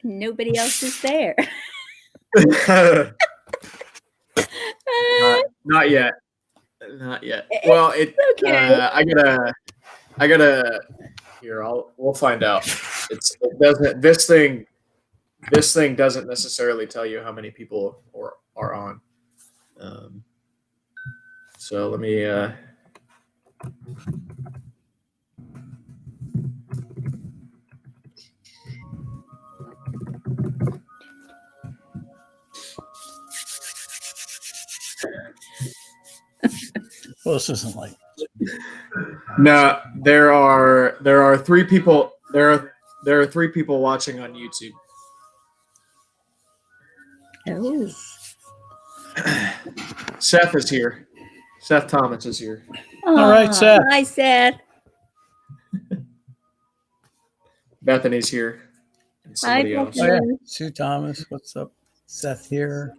nobody else is there. Not yet. Well, Okay. I gotta. Here, we'll find out. It doesn't. This thing doesn't necessarily tell you how many people are on. So let me. Well, this isn't like. No, there are 3 people. There are 3 people watching on YouTube. Oh. Seth is here. Seth Thomas is here. All right, Seth. Hi, Seth. Bethany's here. And somebody else. Oh, yeah. Sue Thomas, what's up? Seth here.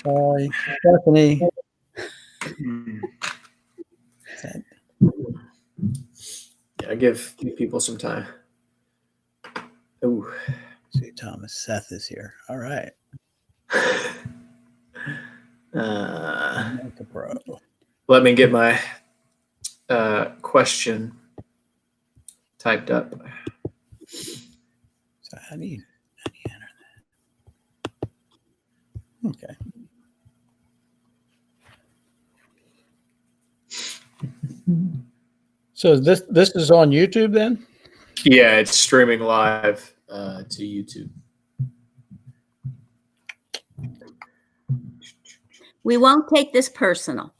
Charlie, Bethany. Yeah, give people some time. Ooh. Sue Thomas, Seth is here. All right. Let me get my question typed up. So how do you enter that? Okay. So this is on YouTube then? Yeah, it's streaming live to YouTube. We won't take this personal.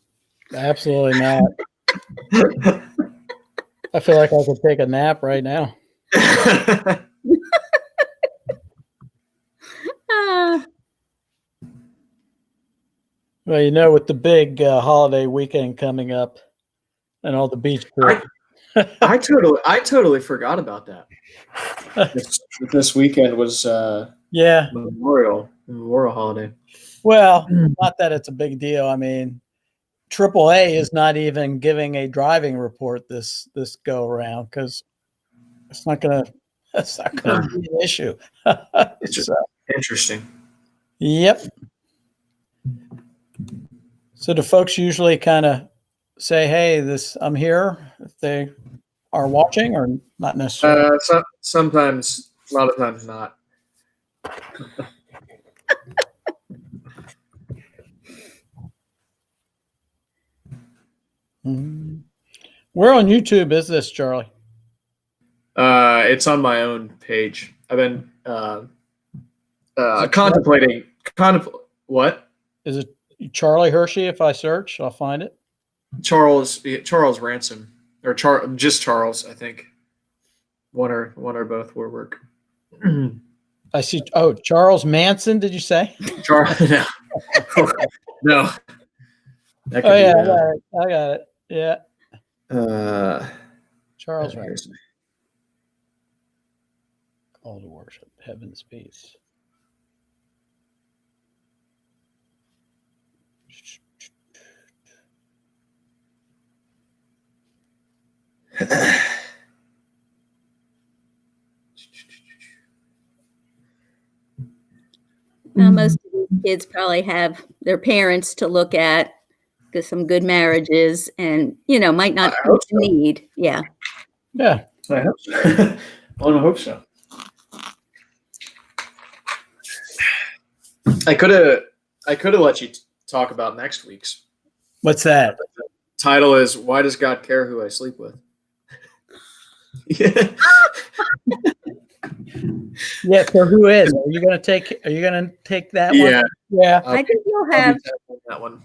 Absolutely not. I feel like I could take a nap right now. Well, you know, with the big holiday weekend coming up and all the beach trips. I totally forgot about that. This weekend was Memorial holiday. Well, not that it's a big deal. I mean, AAA is not even giving a driving report this go around because it's not gonna be an issue. Interesting. Yep. So do folks usually kind of say, "Hey, I'm here," if they are watching, or not necessarily? Sometimes, a lot of times not. Where on YouTube is this, Charlie? It's on my own page. I've been contemplating. What? Is it Charlie Hershey? If I search, I'll find it. Charles Ransom, or just Charles, I think. One or both will work. I see. Oh, Charles Manson. Did you say? Charles? No. That could be, I got it. Yeah. Charles Ransom. Call to worship, heaven's peace. Most of these kids probably have their parents to look at, because some good marriages, and might not need. Yeah. Yeah. I hope so. I hope so. I could have let you talk about next week's. What's that? The title is "Why Does God Care Who I Sleep With?" Yeah. Yeah. So who is? Are you gonna take that one? Yeah. Yeah. I think you'll have that one.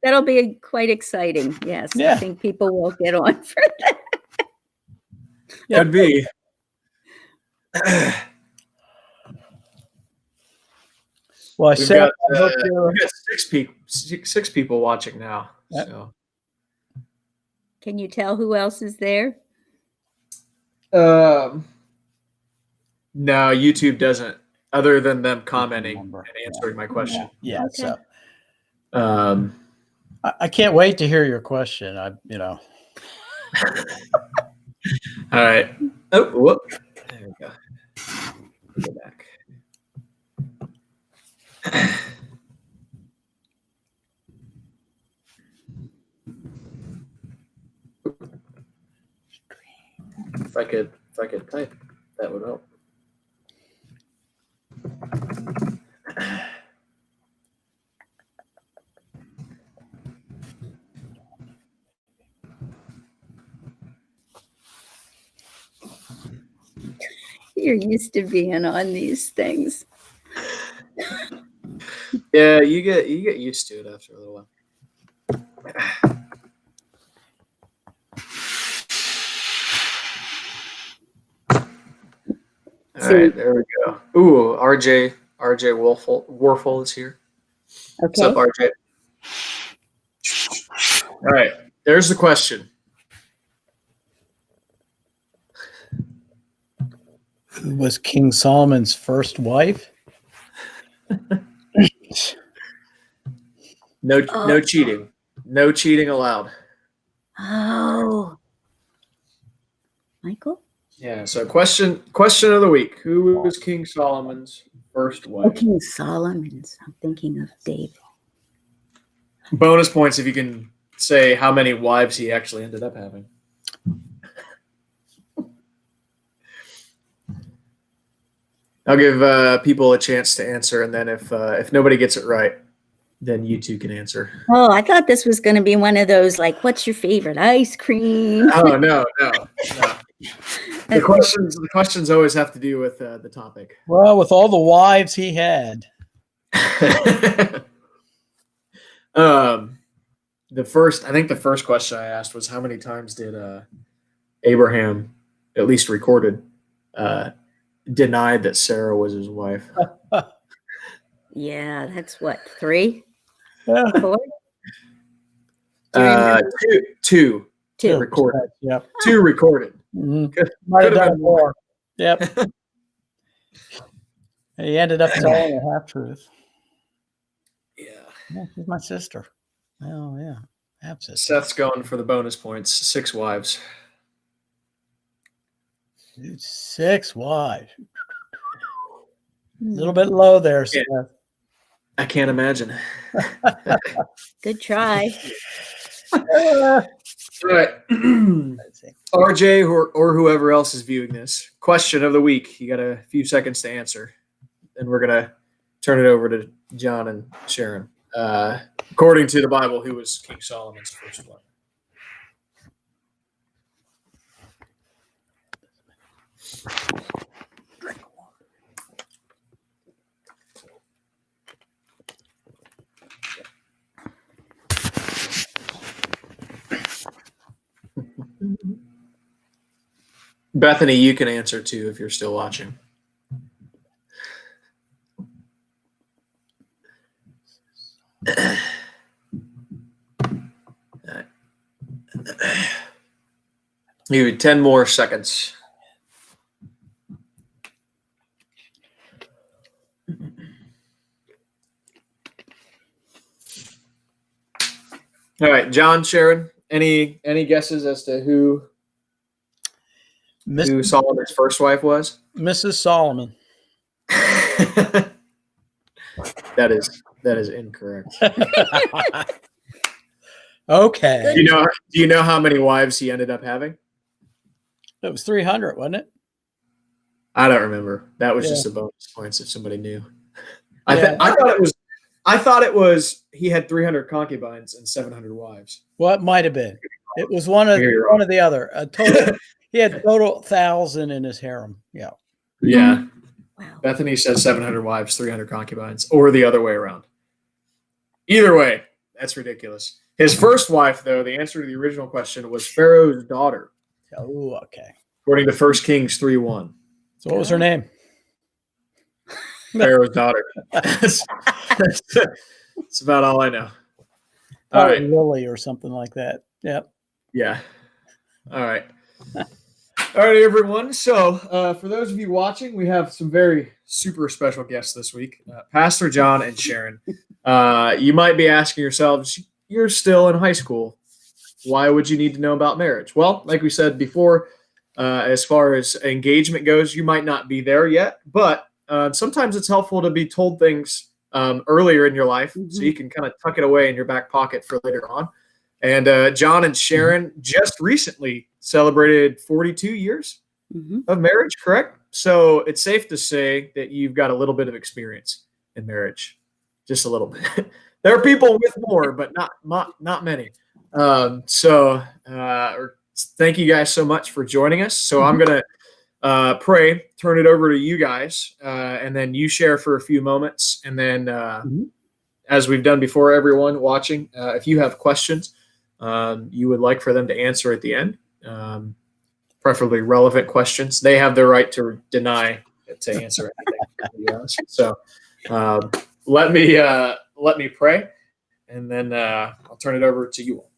That'll be quite exciting. Yes. Yeah. I think people will get on for that. Could be. Well, I said we got 6 people watching now. Yep. So. Can you tell who else is there? No, YouTube doesn't, other than them commenting and answering my question. Yeah. Okay. So, I can't wait to hear your question. All right. Oh, whoop. There we go. could type, that would help. You're used to being on these things. Yeah, you get used to it after a little while. All right, there we go. Ooh, RJ Warfel is here. Okay. What's up, RJ? All right, there's the question. Who was King Solomon's first wife? No cheating. No cheating allowed. Oh. Michael? Yeah, so question of the week. Who was King Solomon's first wife? Oh, King Solomon's. I'm thinking of David. Bonus points if you can say how many wives he actually ended up having. I'll give people a chance to answer, and then if nobody gets it right, then you two can answer. Oh, I thought this was going to be one of those, like, what's your favorite ice cream? Oh, no. The questions always have to do with the topic. Well, with all the wives he had. I think the first question I asked was how many times did Abraham, at least recorded, denied that Sarah was his wife? Yeah, that's what, 3? Yeah. 4? Do you remember? Two 2. recorded. Yep. 2 recorded. Mm-hmm. Might have done more. Yep. He ended up telling a half truth. Yeah. She's my sister. Oh yeah, half sister. Seth's going for the bonus points. 6 wives. Dude, 6 wives. A little bit low there, Seth. I can't imagine. Good try. All right. RJ or whoever else is viewing this. Question of the week. You got a few seconds to answer. And we're going to turn it over to John and Sharon. According to the Bible, who was King Solomon's first wife? Bethany, you can answer too if you're still watching. You have 10 more seconds. All right, John Sharon, any guesses as to who Solomon's first wife was? Mrs. Solomon. That is incorrect. Okay. Do you know how many wives he ended up having? It was 300, wasn't it? I don't remember. That was just a bonus points if somebody knew. I thought it was he had 300 concubines and 700 wives. Well, it might have been. It was one of the other. He had total 1,000 in his harem. Yeah. Yeah. Wow. Bethany says 700 wives, 300 concubines, or the other way around. Either way, that's ridiculous. His first wife, though, the answer to the original question was Pharaoh's daughter. Oh, okay. According to 1 Kings 3:1. So what was her name? Pharaoh's daughter. That's about all I know. All right. Lily or something like that. Yep. Yeah. All right. All right, everyone. So for those of you watching, we have some very super special guests this week, Pastor John and Sharon. You might be asking yourselves, you're still in high school. Why would you need to know about marriage? Well, like we said before, as far as engagement goes, you might not be there yet, but sometimes it's helpful to be told things earlier in your life so you can kind of tuck it away in your back pocket for later on. And John and Sharon just recently celebrated 42 years of marriage, correct? So it's safe to say that you've got a little bit of experience in marriage, just a little bit. There are people with more, but not many. Thank you guys so much for joining us. So I'm going to pray, turn it over to you guys, and then you share for a few moments. And then, as we've done before, everyone watching, if you have questions you would like for them to answer at the end, preferably relevant questions, they have the right to deny to answer anything. So let me pray, and then I'll turn it over to you all.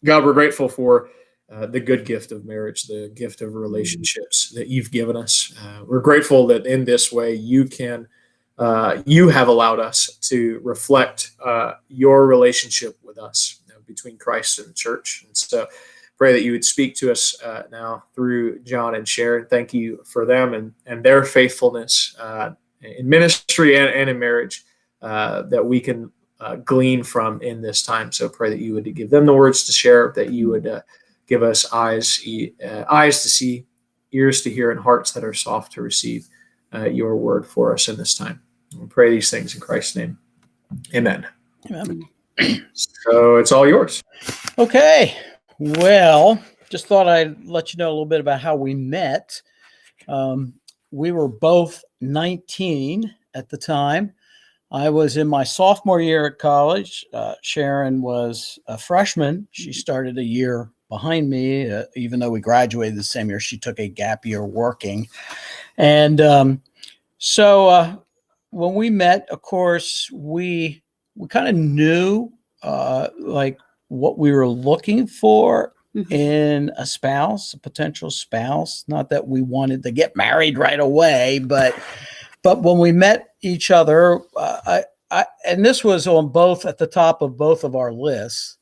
God, we're grateful for the good gift of marriage, the gift of relationships that you've given us. We're grateful that in this way you have allowed us to reflect your relationship with us, between Christ and the church. And so pray that you would speak to us now through John and Sharon. Thank you for them and their faithfulness in ministry and in marriage that we can glean from in this time. So pray that you would give them the words to share, that you would give us eyes to see, ears to hear, and hearts that are soft to receive your word for us in this time. We pray these things in Christ's name. Amen. Amen. So it's all yours. Okay. Well, just thought I'd let you know a little bit about how we met. We were both 19 at the time. I was in my sophomore year at college. Sharon was a freshman. She started a year behind me, even though we graduated the same year. She took a gap year working. And so when we met, of course, we kind of knew like what we were looking for in a spouse, a potential spouse. Not that we wanted to get married right away, but when we met each other, and this was on both at the top of both of our lists,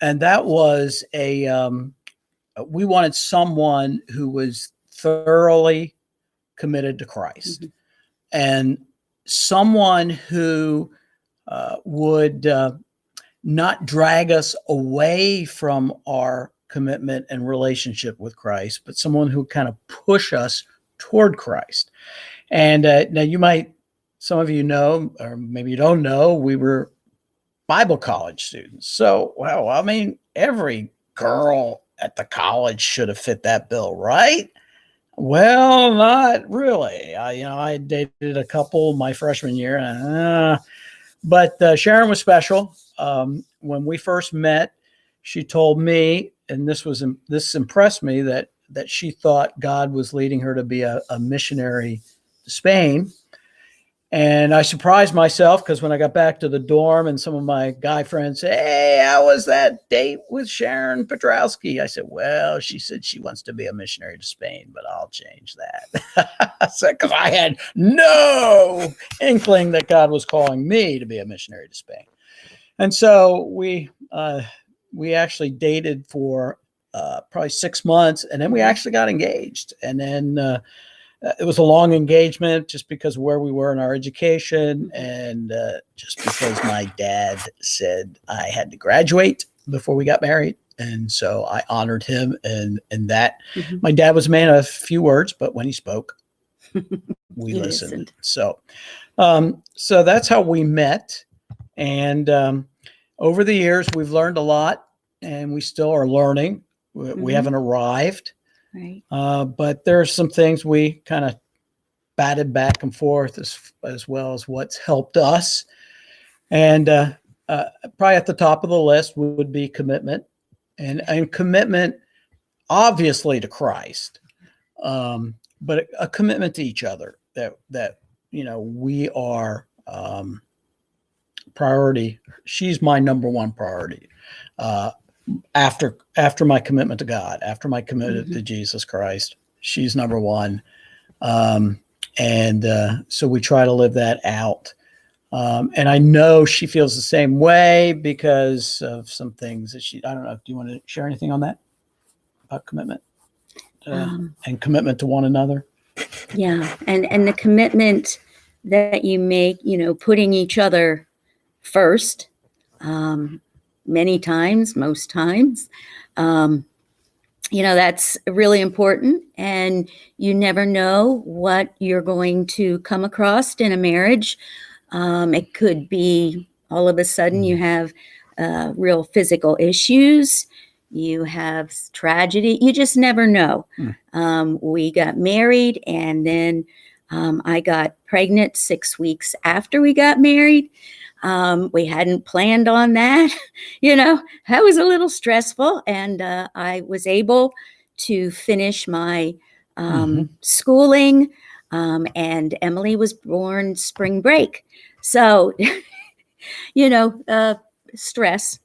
and that was we wanted someone who was thoroughly committed to Christ, and someone who would not drag us away from our commitment and relationship with Christ, but someone who kind of push us toward Christ. And now some of you know, or maybe you don't know, we were Bible college students. So, well, I mean, every girl at the college should have fit that bill, right? Well, not really. I dated a couple my freshman year, but Sharon was special. When we first met, she told me, and this impressed me, that she thought God was leading her to be a missionary to Spain. And I surprised myself because when I got back to the dorm and some of my guy friends said, "Hey, how was that date with Sharon Petrowski?" I said, "Well, she said she wants to be a missionary to Spain, but I'll change that." Because I had no inkling that God was calling me to be a missionary to Spain. And so we actually dated for probably 6 months, and then we actually got engaged. And then it was a long engagement just because of where we were in our education, and just because my dad said I had to graduate before we got married. And so I honored him and that. My dad was a man of few words, but when he spoke, we listened. So that's how we met. And over the years, we've learned a lot, and we still are learning. We haven't arrived. Right. But there are some things we kind of batted back and forth as well as what's helped us. And probably at the top of the list would be commitment, and commitment, obviously, to Christ, but a commitment to each other that we are priority. She's my number one priority. After my commitment to God, after my commitment to Jesus Christ, she's number one. So we try to live that out. And I know she feels the same way because of some things that I don't know. Do you want to share anything on that about commitment and commitment to one another? Yeah. And the commitment that you make, putting each other first, many times, most times, That's really important. And you never know what you're going to come across in a marriage. It could be all of a sudden you have real physical issues, you have tragedy. You just never know. We got married, and then I got pregnant 6 weeks after we got married. We hadn't planned on that. That was a little stressful, and I was able to finish my schooling, and Emily was born spring break. So, stress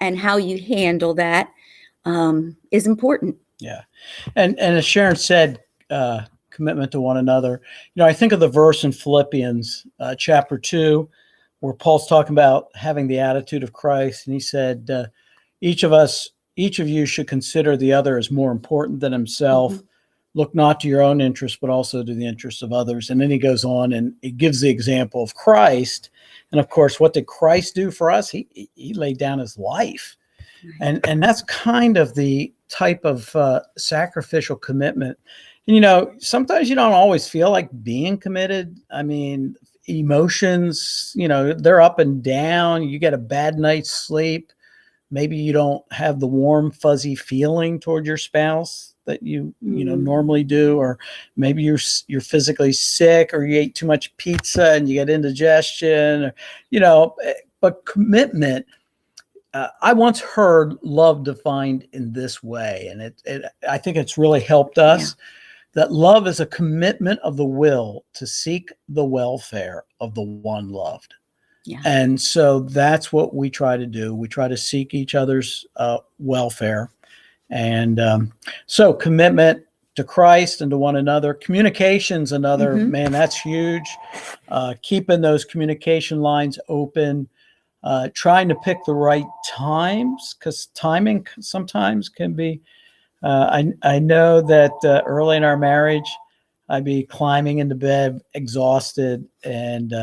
and how you handle that is important. Yeah. And as Sharon said, commitment to one another. I think of the verse in Philippians chapter 2, where Paul's talking about having the attitude of Christ. And he said, each of you should consider the other as more important than himself. Look not to your own interests, but also to the interests of others. And then he goes on and he gives the example of Christ. And of course, what did Christ do for us? He laid down his life. And that's kind of the type of sacrificial commitment. And, sometimes you don't always feel like being committed. I mean, emotions, they're up and down. You get a bad night's sleep. Maybe you don't have the warm, fuzzy feeling toward your spouse that you normally do, or maybe you're physically sick, or you ate too much pizza and you get indigestion, but commitment. I once heard love defined in this way, and I think it's really helped us. That love is a commitment of the will to seek the welfare of the one loved. Yeah. And so that's what we try to do. We try to seek each other's welfare. And so commitment to Christ and to one another. Communication's another, man, that's huge. Keeping those communication lines open. Trying to pick the right times, because timing sometimes can be, I know that early in our marriage, I'd be climbing into bed exhausted, and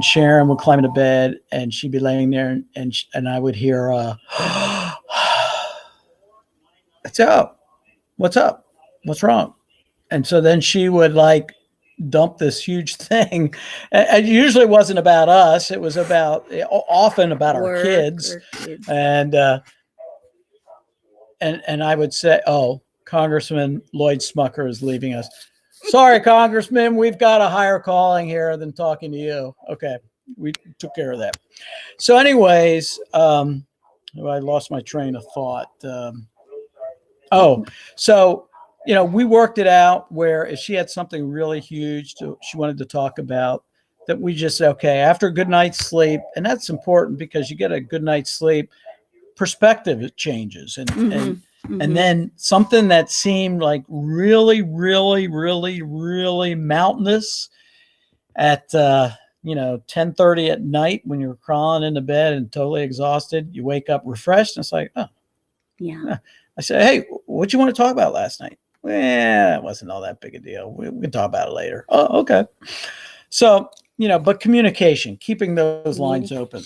Sharon would climb into bed and she'd be laying there, and I would hear, what's up? What's wrong? And so then she would dump this huge thing. And it usually wasn't about us. It was often about our kids. And I would say, oh, Congressman Lloyd Smucker is leaving us. Sorry, Congressman, we've got a higher calling here than talking to you. Okay, we took care of that. So anyways, I lost my train of thought. We worked it out where if she had something really huge she wanted to talk about, that we just say, okay, after a good night's sleep, and that's important because you get a good night's sleep, perspective changes. And then something that seemed like really, really, really, really mountainous at 10:30 at night when you're crawling into bed and totally exhausted, you wake up refreshed, and it's like, oh, yeah. I said, hey, what you want to talk about last night? Well, it wasn't all that big a deal. We can talk about it later. Oh, okay. So, but communication, keeping those lines open.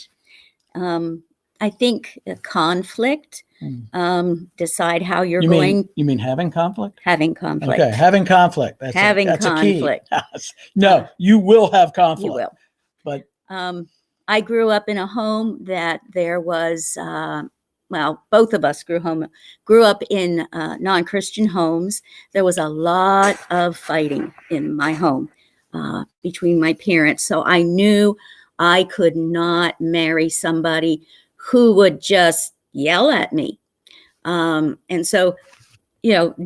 I think conflict, decide how you're You going. You mean having conflict? Having conflict. Okay, having conflict. That's conflict. A key. No, you will have conflict. You will. But I grew up in a home that there was, both of us grew up in non-Christian homes. There was a lot of fighting in my home between my parents. So I knew I could not marry somebody who would just yell at me. And so,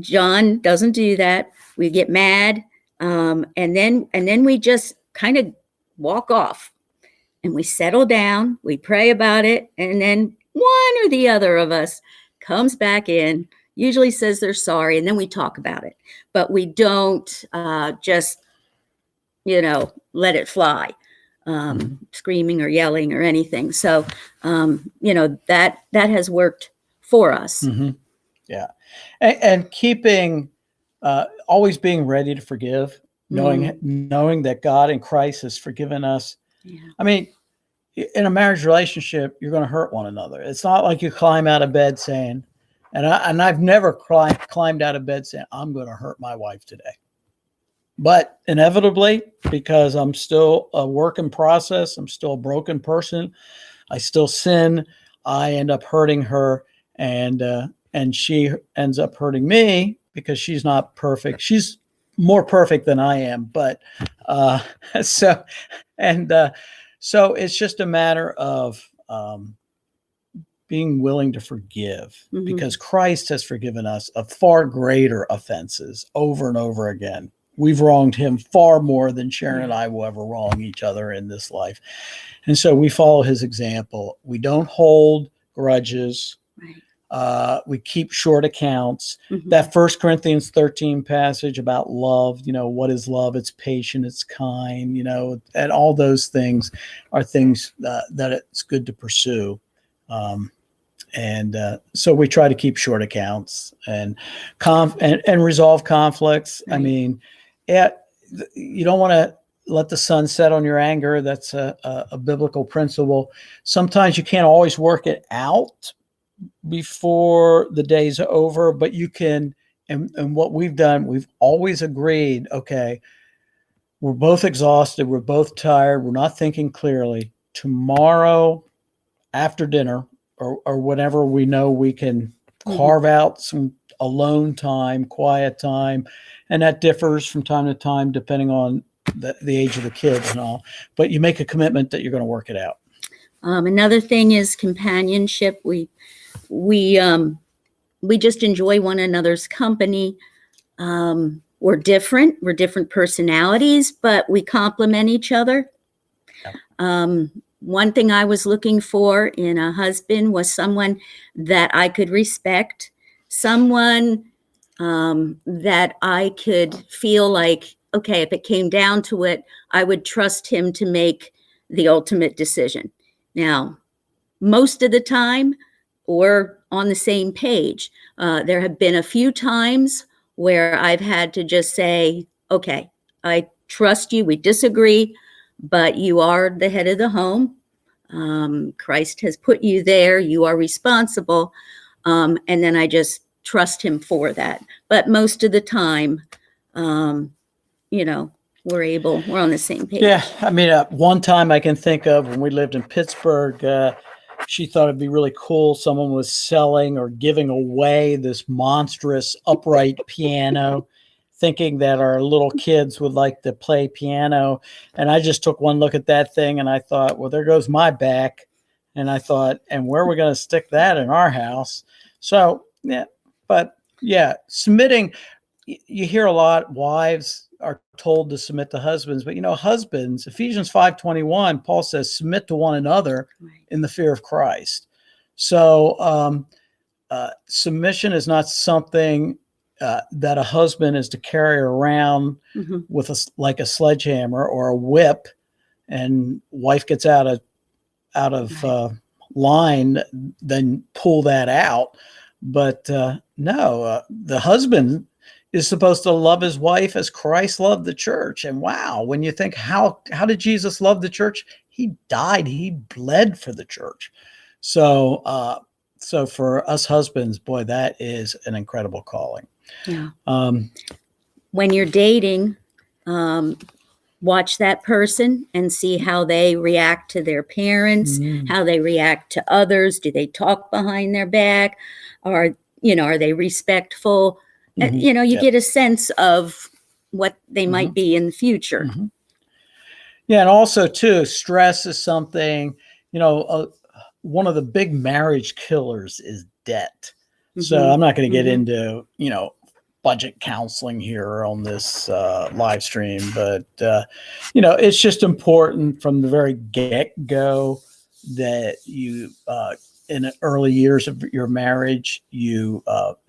John doesn't do that. We get mad. And then we just kind of walk off, and we settle down, we pray about it. And then one or the other of us comes back in, usually says they're sorry, and then we talk about it. But we don't just, let it fly, screaming or yelling or anything. So, that has worked for us. Yeah. And keeping, always being ready to forgive, knowing that God in Christ has forgiven us. Yeah. I mean, in a marriage relationship, you're going to hurt one another. It's not like you climb out of bed saying, And I've never climbed out of bed saying, I'm going to hurt my wife today. But inevitably, because I'm still a work in process, I'm still a broken person, I still sin, I end up hurting her, and she ends up hurting me because she's not perfect. She's more perfect than I am, but so it's just a matter of being willing to forgive, because Christ has forgiven us of far greater offenses over and over again. We've wronged him far more than Sharon and I will ever wrong each other in this life. And so we follow his example. We don't hold grudges. Right. We keep short accounts. That 1 Corinthians 13 passage about love, what is love? It's patient, it's kind, and all those things are things that it's good to pursue. So we try to keep short accounts and resolve conflicts. Right. I mean, you don't want to let the sun set on your anger. That's a biblical principle. Sometimes you can't always work it out before the day's over, but you can. And what we've done, we've always agreed, okay, we're both exhausted, we're both tired, we're not thinking clearly. Tomorrow after dinner, or whenever we know we can carve out some alone time, quiet time, and that differs from time to time depending on the age of the kids and all. But you make a commitment that you're going to work it out. Another thing is companionship. We just enjoy one another's company. We're different personalities, but we complement each other. One thing I was looking for in a husband was someone that I could respect, someone that I could feel like, okay, if it came down to it, I would trust him to make the ultimate decision. Now, most of the time, we're on the same page. There have been a few times where I've had to just say, okay, I trust you, we disagree, but you are the head of the home. Christ has put you there. You are responsible. And then I just trust him for that. But most of the time, we're on the same page. Yeah. I mean, one time I can think of when we lived in Pittsburgh, she thought it'd be really cool. Someone was selling or giving away this monstrous upright piano, thinking that our little kids would like to play piano. And I just took one look at that thing and I thought, well, there goes my back. And I thought, and where are we going to stick that in our house? So, yeah, but yeah, submitting, you hear a lot, wives are told to submit to husbands, but husbands, Ephesians 5:21, Paul says, submit to one another in the fear of Christ. So submission is not something that a husband is to carry around with like a sledgehammer or a whip, and wife gets out of line, then pull that out. But no, the husband is supposed to love his wife as Christ loved the church. And wow, when you think, how did Jesus love the church? He died, he bled for the church. So for us husbands, boy, that is an incredible calling. Yeah. When you're dating, watch that person and see how they react to their parents, how they react to others. Do they talk behind their back? Are they respectful? You get a sense of what they might be in the future. Yeah. And also too, stress is something, one of the big marriage killers is debt. So I'm not going to get into, budget counseling here on this live stream, but it's just important from the very get-go that you in the early years of your marriage, you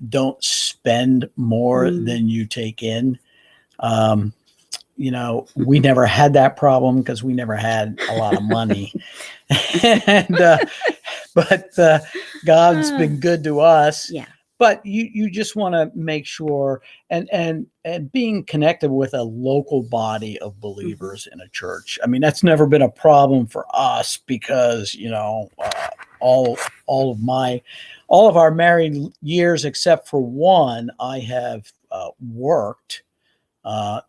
don't spend more than you take in. We never had that problem because we never had a lot of money. But God's been good to us. Yeah. But you just want to make sure and being connected with a local body of believers in a church. I mean, that's never been a problem for us because, all of our married years except for one, I have worked on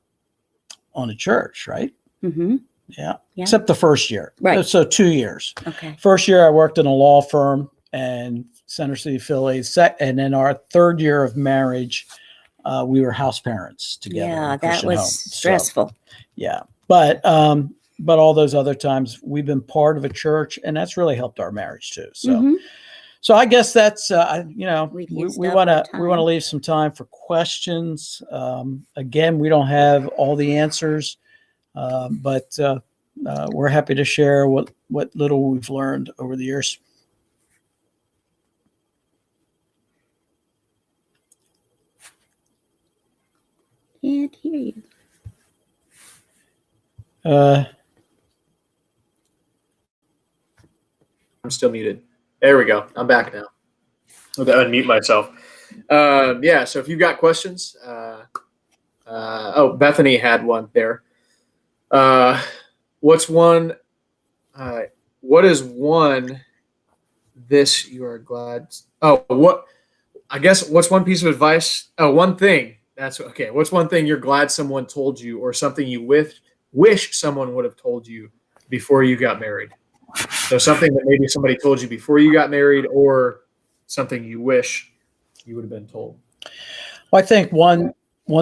a church, right? Mm-hmm. Yeah. Yeah. Except the first year. Right. So 2 years. Okay. First year I worked in a law firm and Center City affiliates. And then our third year of marriage, we were house parents together. Yeah, in a that Christian was home. stressful. So, yeah. But all those other times we've been part of a church, and that's really helped our marriage too. So, Mhm. so I guess that's We've we used up want our to time. leave some time for questions. Again, we don't have all the answers, but we're happy to share what little we've learned over the years. Can't hear you. I'm still muted. There we go. I'm back now. I'll unmute myself. Yeah, so if you've got questions, Bethany had one there. What is one this you are glad? What's one piece of advice? Oh, one thing. That's okay. What's one thing you're glad someone told you, or something you wish someone would have told you before you got married? So something that maybe somebody told you before you got married, or something you wish you would have been told. Well, I think one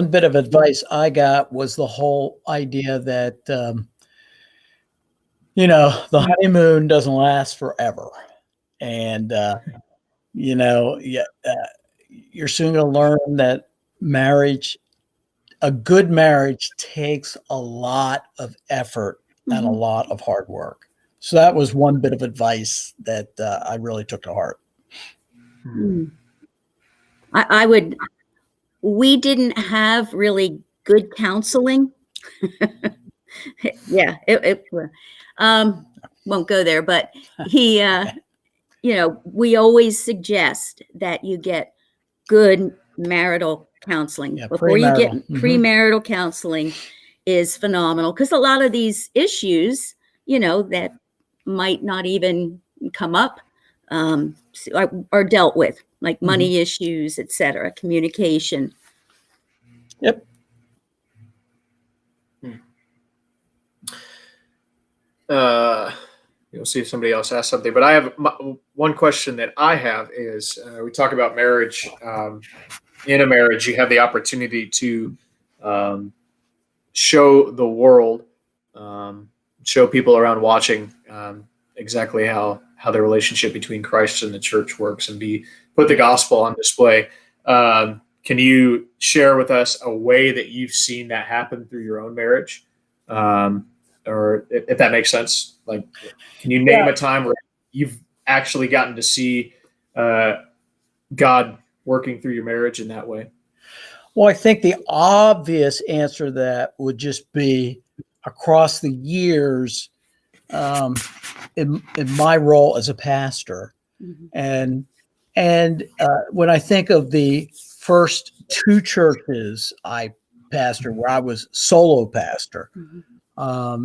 bit of advice I got was the whole idea that the honeymoon doesn't last forever, and you're soon going to learn that a good marriage takes a lot of effort and a lot of hard work. So that was one bit of advice that I really took to heart. We didn't have really good counseling. Yeah, won't go there, but he, we always suggest that you get good marital counseling. Yeah, before you get premarital. premarital counseling is phenomenal, because a lot of these issues, that might not even come up, are dealt with, like money issues, etc., communication. Yep. You'll see if somebody else asks something, but I have one question that I have is, we talk about marriage. In a marriage, you have the opportunity to show the world, show people around watching, exactly how the relationship between Christ and the church works, and put the gospel on display. Can you share with us a way that you've seen that happen through your own marriage? Or if that makes sense, like, can you name a time where you've actually gotten to see God working through your marriage in that way? Well, I think the obvious answer to that would just be across the years, in my role as a pastor, and when I think of the first two churches I pastored, where I was solo pastor. I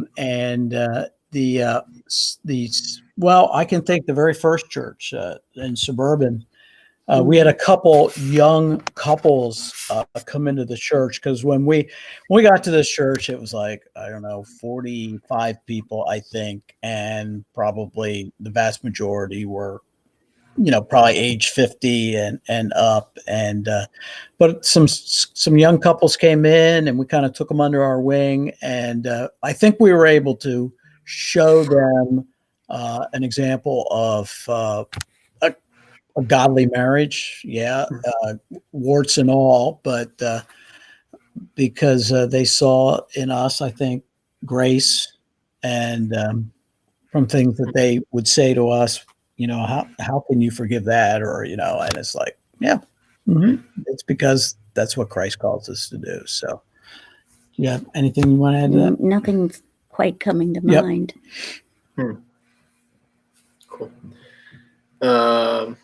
can think the very first church in suburban. We had a couple young couples come into the church, because when we got to this church, it was like, I don't know, 45 people, I think, and probably the vast majority were, probably age 50 and up, but some young couples came in, and we kind of took them under our wing, and I think we were able to show them an example of a godly marriage, warts and all, but because they saw in us, I think, grace, and from things that they would say to us, how can you forgive that? Or, and it's like, it's because that's what Christ calls us to do. So, yeah. Anything you want to add to that? Nothing's quite coming to mind. Cool. All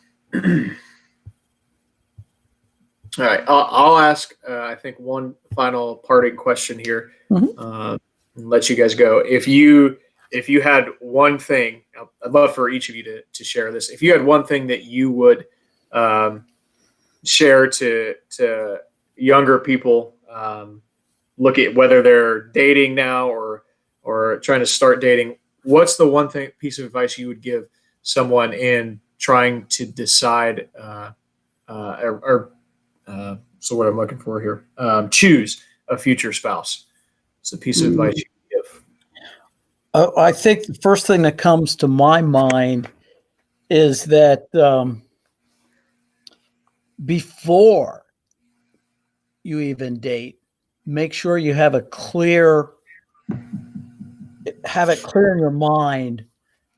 right. I'll ask, I think, one final parting question here, and let you guys go. If you if you had one thing, I'd love for each of you to share this. If you had one thing that you would share to younger people, look at whether they're dating now or trying to start dating, what's the one piece of advice you would give someone in trying to decide so what I'm looking for here, choose a future spouse? It's a piece of advice you would give. I think the first thing that comes to my mind is that before you even date, make sure you have it clear in your mind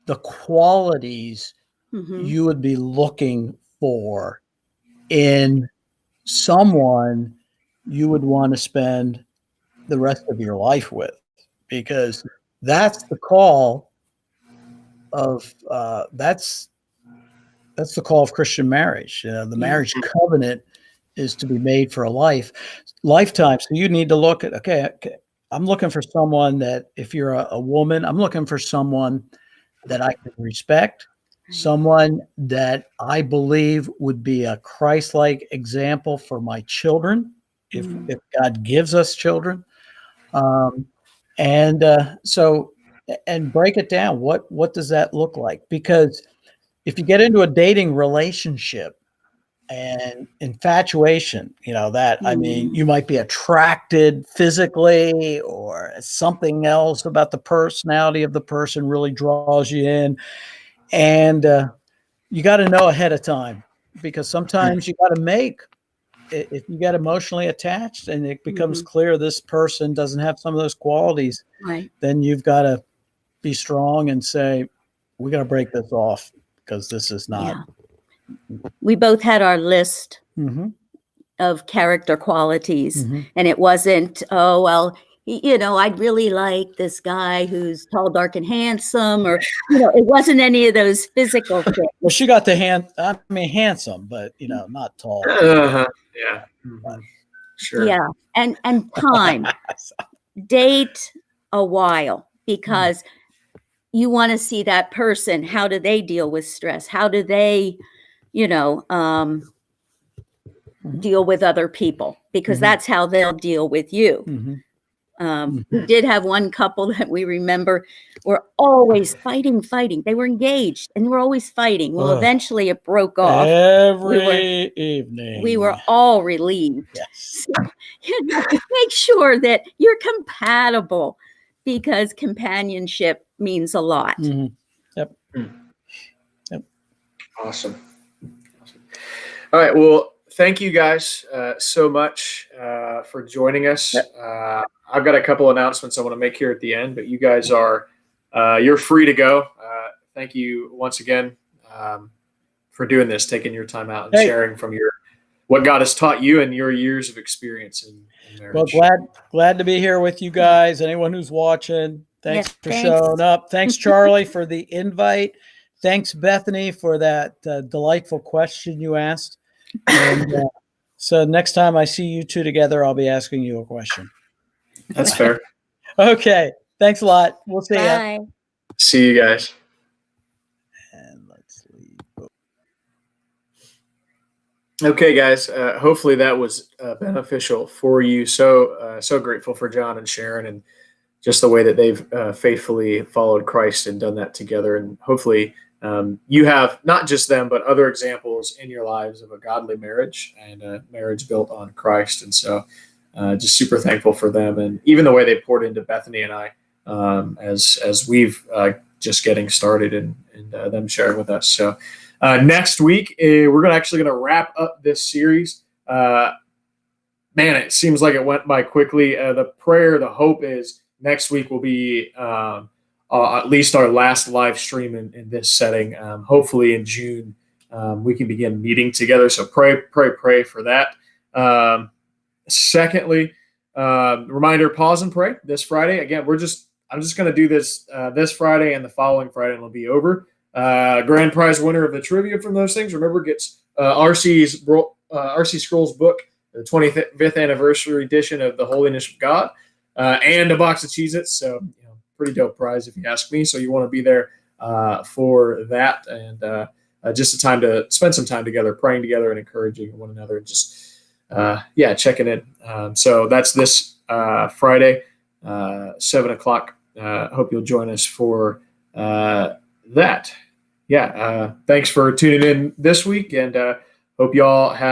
the qualities you would be looking for in someone you would want to spend the rest of your life with, because that's the call of that's the call of Christian marriage. The marriage covenant is to be made for a lifetime. So you need to look at, okay, I'm looking for someone that, if you're a woman, I'm looking for someone that I can respect, someone that I believe would be a Christ-like example for my children, if God gives us children. And break it down. What does that look like? Because if you get into a dating relationship and infatuation, I mean, you might be attracted physically, or something else about the personality of the person really draws you in. And you got to know ahead of time, because sometimes you got to if you get emotionally attached and it becomes clear this person doesn't have some of those qualities, then you've got to be strong and say, we got to break this off, because this is not. Yeah. We both had our list of character qualities, and it wasn't, oh, well, I'd really like this guy who's tall, dark, and handsome, or, it wasn't any of those physical things. Well, she got the handsome, but, not tall. Yeah. Sure. Yeah. And time. Date a while, because you want to see that person. How do they deal with stress? How do they, deal with other people? Because that's how they'll deal with you. We did have one couple that we remember were always fighting. They were engaged and were always fighting. Well, eventually it broke off. Every evening. We were all relieved. Yes. So, make sure that you're compatible, because companionship means a lot. Yep. Awesome. All right. Well, thank you guys so much for joining us. I've got a couple announcements I want to make here at the end, but you guys you're free to go. Thank you once again for doing this, taking your time out and sharing from what God has taught you and your years of experience in marriage. Well, glad to be here with you guys. Anyone who's watching, thanks for showing up. Thanks, Charlie, for the invite. Thanks, Bethany, for that delightful question you asked. And so next time I see you two together, I'll be asking you a question. That's fair. Okay. Thanks a lot. We'll see you. See you guys. And let's leave. Okay, guys. Hopefully that was beneficial for you. So grateful for John and Sharon, and just the way that they've faithfully followed Christ and done that together. And hopefully you have not just them, but other examples in your lives of a godly marriage and a marriage built on Christ. And so just super thankful for them, and even the way they poured into Bethany and I as we've just getting started and them sharing with us. So next week, we're actually going to wrap up this series. Man, it seems like it went by quickly. The hope is next week will be at least our last live stream in this setting. Hopefully in June, we can begin meeting together. So pray for that. Secondly, reminder, pause and pray this Friday. Again, I'm just going to do this this Friday and the following Friday, and it'll be over. Grand prize winner of the trivia from those things, remember, gets R.C. Sproul's book, the 25th anniversary edition of The Holiness of God, and a box of Cheez-Its. So pretty dope prize if you ask me. So you want to be there for that, and just a time to spend some time together, praying together and encouraging one another, and just checking in. So that's this Friday, 7:00. Hope you'll join us for that. Thanks for tuning in this week, and hope y'all have